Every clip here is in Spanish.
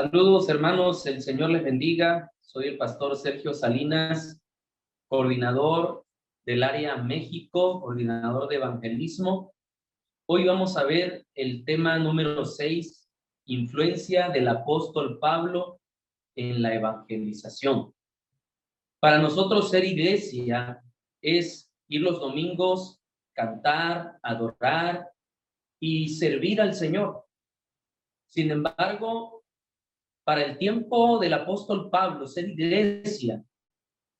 Saludos, hermanos, el Señor les bendiga. Soy el pastor Sergio Salinas, coordinador del área México, coordinador de evangelismo. Hoy vamos a ver el tema número 6, influencia del apóstol Pablo en la evangelización. Para nosotros ser iglesia es ir los domingos, cantar, adorar y servir al Señor. Sin embargo, para el tiempo del apóstol Pablo, ser iglesia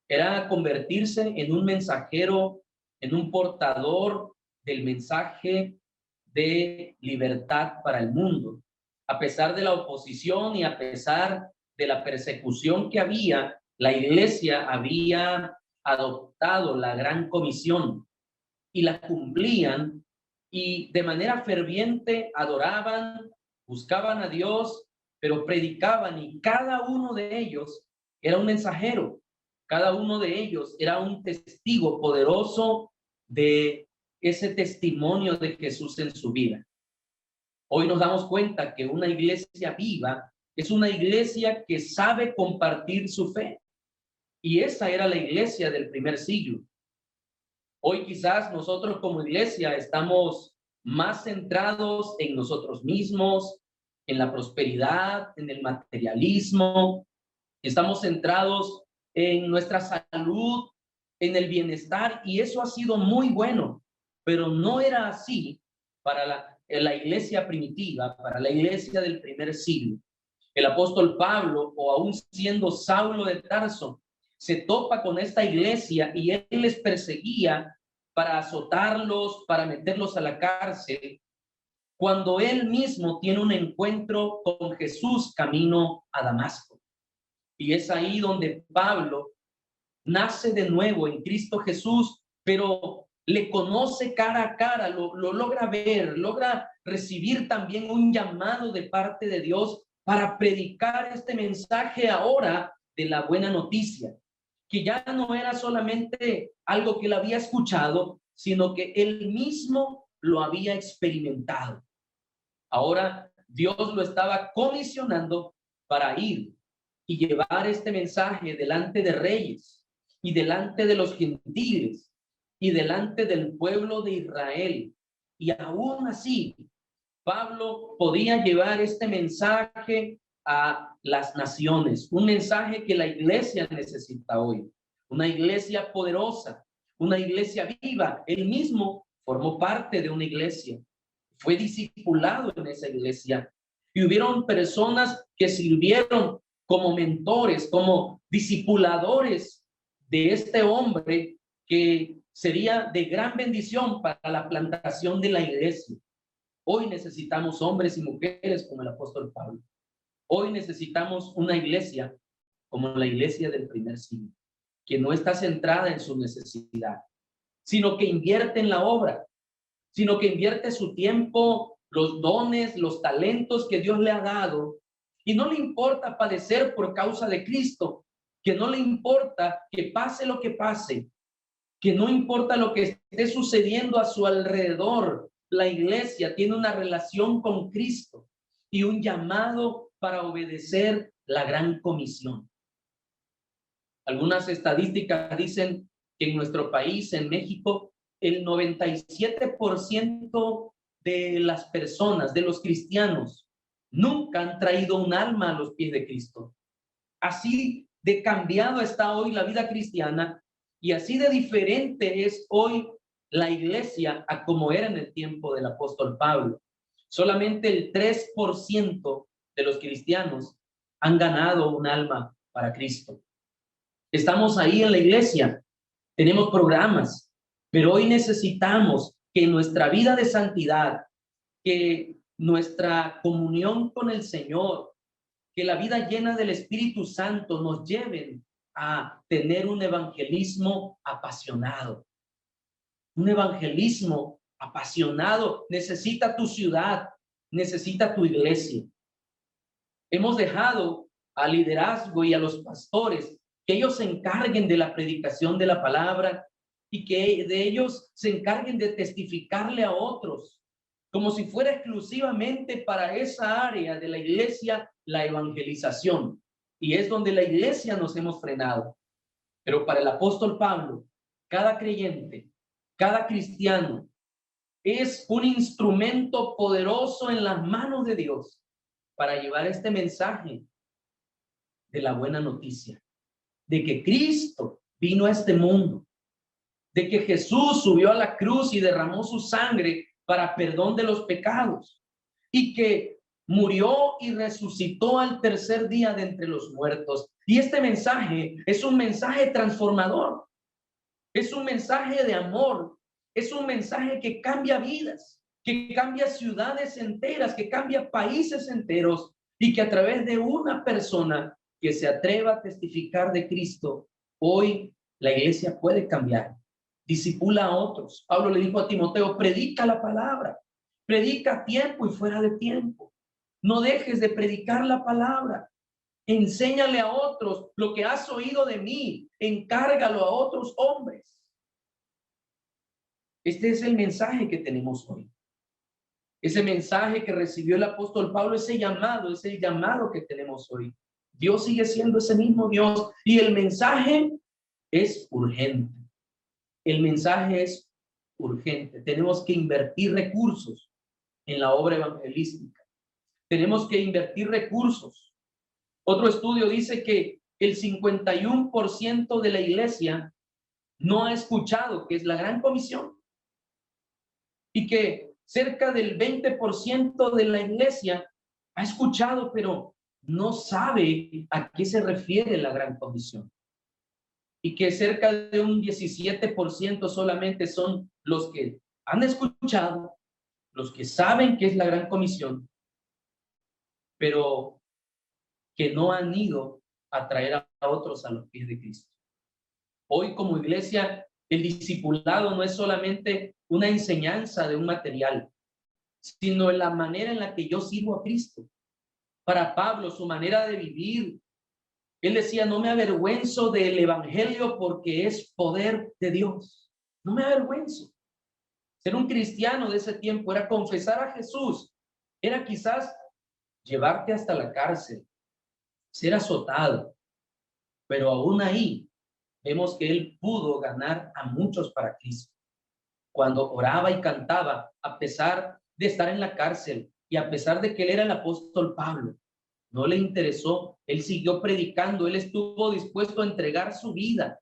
era convertirse en un mensajero, en un portador del mensaje de libertad para el mundo. A pesar de la oposición y a pesar de la persecución que había, la iglesia había adoptado la gran comisión y la cumplían, y de manera ferviente adoraban, buscaban a Dios, pero predicaban, y cada uno de ellos era un mensajero, cada uno de ellos era un testigo poderoso de ese testimonio de Jesús en su vida. Hoy nos damos cuenta que una iglesia viva es una iglesia que sabe compartir su fe, y esa era la iglesia del primer siglo. Hoy quizás nosotros como iglesia estamos más centrados en nosotros mismos, en la prosperidad, en el materialismo. Estamos centrados en nuestra salud, en el bienestar, y eso ha sido muy bueno, pero no era así para la iglesia primitiva, para la iglesia del primer siglo. El apóstol Pablo, o aún siendo Saulo de Tarso, se topa con esta iglesia y él les perseguía para azotarlos, para meterlos a la cárcel, cuando él mismo tiene un encuentro con Jesús camino a Damasco. Y es ahí donde Pablo nace de nuevo en Cristo Jesús, pero le conoce cara a cara, lo logra ver, logra recibir también un llamado de parte de Dios para predicar este mensaje ahora de la buena noticia, que ya no era solamente algo que él había escuchado, sino que él mismo lo había experimentado. Ahora Dios lo estaba comisionando para ir y llevar este mensaje delante de reyes y delante de los gentiles y delante del pueblo de Israel. Y aún así, Pablo podía llevar este mensaje a las naciones, un mensaje que la iglesia necesita hoy, una iglesia poderosa, una iglesia viva. Él mismo formó parte de una iglesia, fue discipulado en esa iglesia, y hubieron personas que sirvieron como mentores, como discipuladores de este hombre que sería de gran bendición para la plantación de la iglesia. Hoy necesitamos hombres y mujeres como el apóstol Pablo. Hoy necesitamos una iglesia como la iglesia del primer siglo, que no está centrada en su necesidad, sino que invierte en la obra, sino que invierte su tiempo, los dones, los talentos que Dios le ha dado, y no le importa padecer por causa de Cristo, que no le importa que pase lo que pase, que no importa lo que esté sucediendo a su alrededor. La iglesia tiene una relación con Cristo y un llamado para obedecer la gran comisión. Algunas estadísticas dicen que en nuestro país, en México, el 97% de las personas, de los cristianos, nunca han traído un alma a los pies de Cristo. Así de cambiado está hoy la vida cristiana, y así de diferente es hoy la iglesia a como era en el tiempo del apóstol Pablo. Solamente el 3% de los cristianos han ganado un alma para Cristo. Estamos ahí en la iglesia, tenemos programas, pero hoy necesitamos que nuestra vida de santidad, que nuestra comunión con el Señor, que la vida llena del Espíritu Santo nos lleven a tener un evangelismo apasionado. Un evangelismo apasionado necesita tu ciudad, necesita tu iglesia. Hemos dejado al liderazgo y a los pastores que ellos se encarguen de la predicación de la palabra y que de ellos se encarguen de testificarle a otros. como si fuera exclusivamente para esa área de la iglesia, la evangelización. Y es donde la iglesia nos hemos frenado. Pero para el apóstol Pablo, cada creyente, cada cristiano, es un instrumento poderoso en las manos de Dios para llevar este mensaje de la buena noticia, de que Cristo vino a este mundo, de que Jesús subió a la cruz y derramó su sangre para perdón de los pecados, y que murió y resucitó al tercer día de entre los muertos. Y este mensaje es un mensaje transformador, es un mensaje de amor, es un mensaje que cambia vidas, que cambia ciudades enteras, que cambia países enteros, y que a través de una persona que se atreva a testificar de Cristo, hoy la iglesia puede cambiar. Discipula a otros. Pablo le dijo a Timoteo, predica la palabra, predica a tiempo y fuera de tiempo. No dejes de predicar la palabra. Enséñale a otros lo que has oído de mí. Encárgalo a otros hombres. Este es el mensaje que tenemos hoy. Ese mensaje que recibió el apóstol Pablo, ese llamado, es el llamado que tenemos hoy. Dios sigue siendo ese mismo Dios y el mensaje es urgente. El mensaje es urgente. Tenemos que invertir recursos en la obra evangelística. Tenemos que invertir recursos. Otro estudio dice que el 51% de la iglesia no ha escuchado que es la gran comisión, y que cerca del 20% de la iglesia ha escuchado, pero no sabe a qué se refiere la gran comisión, y que cerca de un 17% solamente son los que han escuchado, los que saben qué es la gran comisión, pero que no han ido a traer a otros a los pies de Cristo. Hoy como iglesia, el discipulado no es solamente una enseñanza de un material, sino en la manera en la que yo sirvo a Cristo. Para Pablo, su manera de vivir, él decía, no me avergüenzo del evangelio porque es poder de Dios. No me avergüenzo. Ser un cristiano de ese tiempo era confesar a Jesús, era quizás llevarte hasta la cárcel, ser azotado, pero aún ahí vemos que él pudo ganar a muchos para Cristo. Cuando oraba y cantaba, a pesar de estar en la cárcel y a pesar de que él era el apóstol Pablo, no le interesó, él siguió predicando, él estuvo dispuesto a entregar su vida,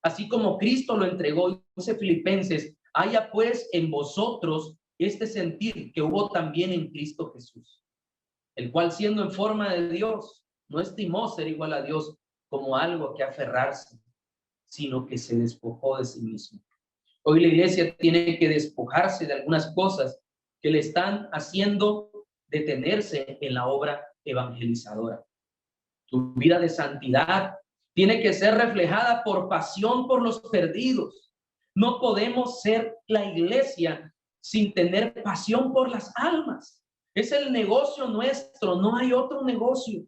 así como Cristo lo entregó. Dice Filipenses, haya pues en vosotros este sentir que hubo también en Cristo Jesús, el cual siendo en forma de Dios, no estimó ser igual a Dios como algo que aferrarse, sino que se despojó de sí mismo. Hoy la iglesia tiene que despojarse de algunas cosas que le están haciendo detenerse en la obra evangelizadora. Tu vida de santidad tiene que ser reflejada por pasión por los perdidos. No podemos ser la iglesia sin tener pasión por las almas. Es el negocio nuestro, no hay otro negocio.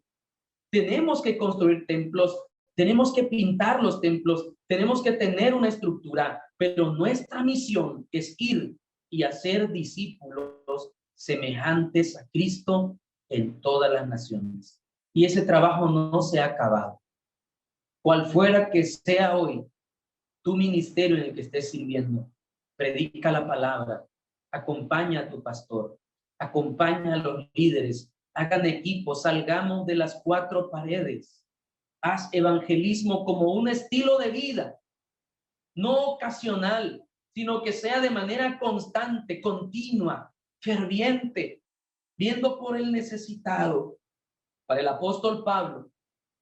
Tenemos que construir templos, tenemos que pintar los templos, tenemos que tener una estructura, pero nuestra misión es ir y hacer discípulos semejantes a Cristo en todas las naciones. Y ese trabajo no se ha acabado. Cual fuera que sea hoy tu ministerio en el que estés sirviendo, predica la palabra, acompaña a tu pastor, acompaña a los líderes, hagan equipo, salgamos de las cuatro paredes. Haz evangelismo como un estilo de vida, no ocasional, sino que sea de manera constante, continua, ferviente, viendo por el necesitado. Para el apóstol Pablo,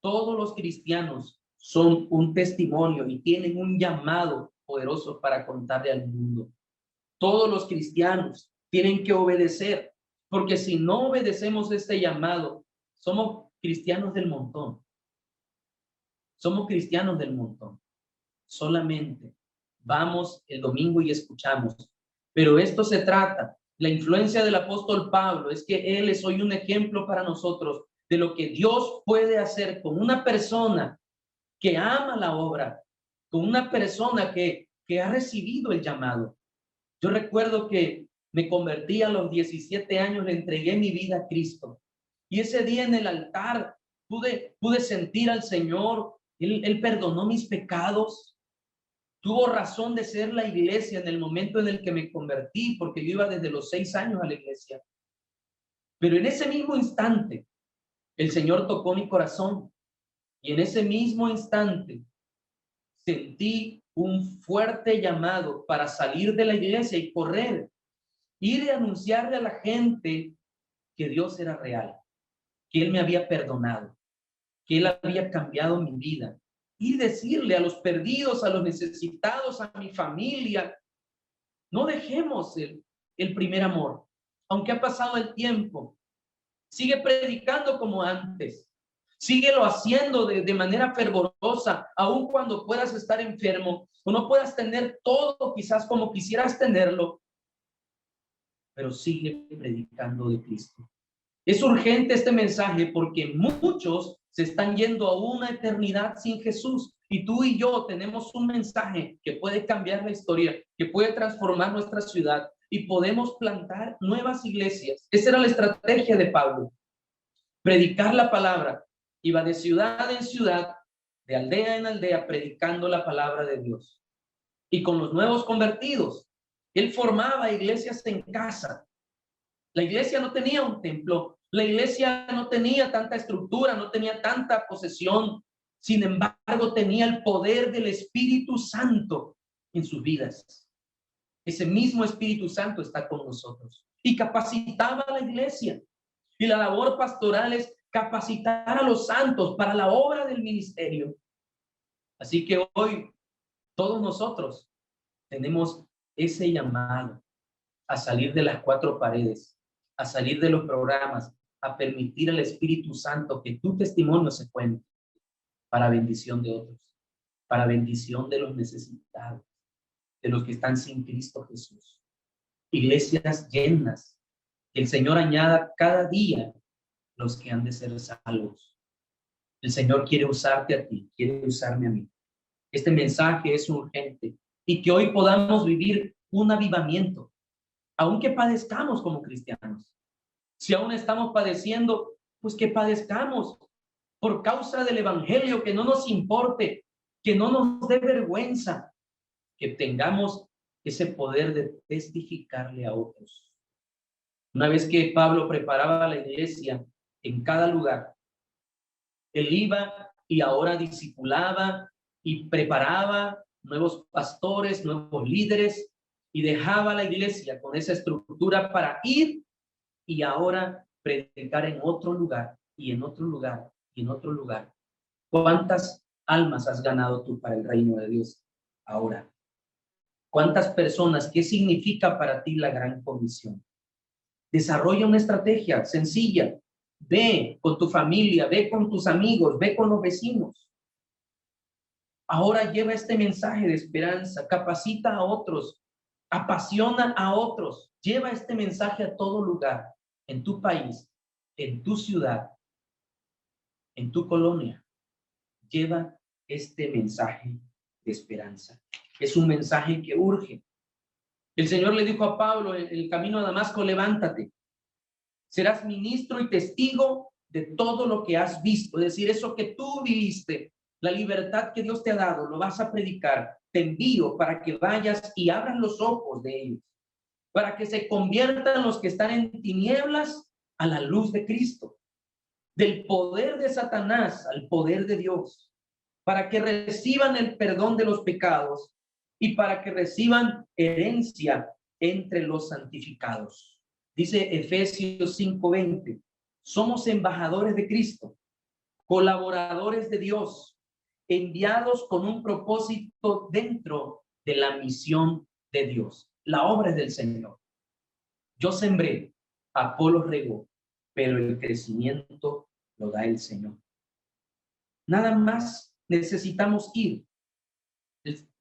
todos los cristianos son un testimonio y tienen un llamado poderoso para contarle al mundo. Todos los cristianos tienen que obedecer, porque si no obedecemos este llamado, somos cristianos del montón. Somos cristianos del montón. Solamente vamos el domingo y escuchamos. Pero esto se trata, la influencia del apóstol Pablo es que él es hoy un ejemplo para nosotros de lo que Dios puede hacer con una persona que ama la obra, con una persona que ha recibido el llamado. Yo recuerdo que Me convertí a los 17 años, le entregué mi vida a Cristo. Y ese día en el altar pude sentir al Señor. Él perdonó mis pecados. Tuvo razón de ser la iglesia en el momento en el que me convertí, porque yo iba desde los 6 años a la iglesia. Pero en ese mismo instante, el Señor tocó mi corazón. Y en ese mismo instante, sentí un fuerte llamado para salir de la iglesia y correr, ir y anunciarle a la gente que Dios era real, que Él me había perdonado, que Él había cambiado mi vida. Y decirle a los perdidos, a los necesitados, a mi familia, no dejemos el primer amor. Aunque ha pasado el tiempo, sigue predicando como antes. Síguelo haciendo de manera fervorosa, aun cuando puedas estar enfermo o no puedas tener todo quizás como quisieras tenerlo, pero sigue predicando de Cristo. Es urgente este mensaje porque muchos se están yendo a una eternidad sin Jesús, y tú y yo tenemos un mensaje que puede cambiar la historia, que puede transformar nuestra ciudad, y podemos plantar nuevas iglesias. Esa era la estrategia de Pablo: predicar la palabra. Iba de ciudad en ciudad, de aldea en aldea, predicando la palabra de Dios. Y con los nuevos convertidos, él formaba iglesias en casa. La iglesia no tenía un templo, la iglesia no tenía tanta estructura, no tenía tanta posesión. Sin embargo, tenía el poder del Espíritu Santo en sus vidas. Ese mismo Espíritu Santo está con nosotros. Y capacitaba a la iglesia. Y la labor pastoral es capacitar a los santos para la obra del ministerio. Así que hoy todos nosotros tenemos ese llamado a salir de las 4 paredes, a salir de los programas, a permitir al Espíritu Santo que tu testimonio se cuente para bendición de otros, para bendición de los necesitados, de los que están sin Cristo Jesús. Iglesias llenas, que el Señor añada cada día los que han de ser salvos. El Señor quiere usarte a ti, quiere usarme a mí. Este mensaje es urgente y que hoy podamos vivir un avivamiento, aunque padezcamos como cristianos. Si aún estamos padeciendo, pues que padezcamos por causa del evangelio, que no nos importe, que no nos dé vergüenza, que tengamos ese poder de testificarle a otros. Una vez que Pablo preparaba a la iglesia en cada lugar, él iba y ahora discipulaba y preparaba nuevos pastores, nuevos líderes, y dejaba la iglesia con esa estructura para ir y ahora predicar en otro lugar y en otro lugar y en otro lugar. ¿Cuántas almas has ganado tú para el reino de Dios ahora? ¿Cuántas personas? ¿Qué significa para ti la gran comisión? Desarrolla una estrategia sencilla. Ve con tu familia, ve con tus amigos, ve con los vecinos. Ahora lleva este mensaje de esperanza, capacita a otros, apasiona a otros, lleva este mensaje a todo lugar, en tu país, en tu ciudad, en tu colonia. Lleva este mensaje de esperanza. Es un mensaje que urge. El Señor le dijo a Pablo en el camino a Damasco: levántate, serás ministro y testigo de todo lo que has visto, es decir, eso que tú viviste, la libertad que Dios te ha dado, lo vas a predicar. Te envío para que vayas y abras los ojos de ellos, para que se conviertan los que están en tinieblas a la luz de Cristo, del poder de Satanás al poder de Dios, para que reciban el perdón de los pecados y para que reciban herencia entre los santificados. Dice Efesios 5:20, somos embajadores de Cristo, colaboradores de Dios, enviados con un propósito dentro de la misión de Dios. La obra es del Señor. Yo sembré, Apolo regó, pero el crecimiento lo da el Señor. Nada más necesitamos ir.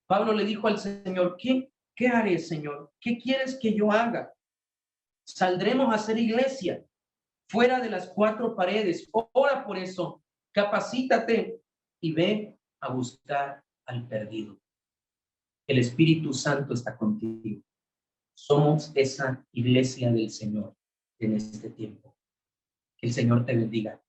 Pablo le dijo al Señor: ¿Qué haré, Señor? ¿Qué quieres que yo haga? Saldremos a hacer iglesia fuera de las 4 paredes. Ora por eso, capacítate y ve a buscar al perdido. El Espíritu Santo está contigo. somos esa iglesia del Señor en este tiempo. Que el Señor te bendiga.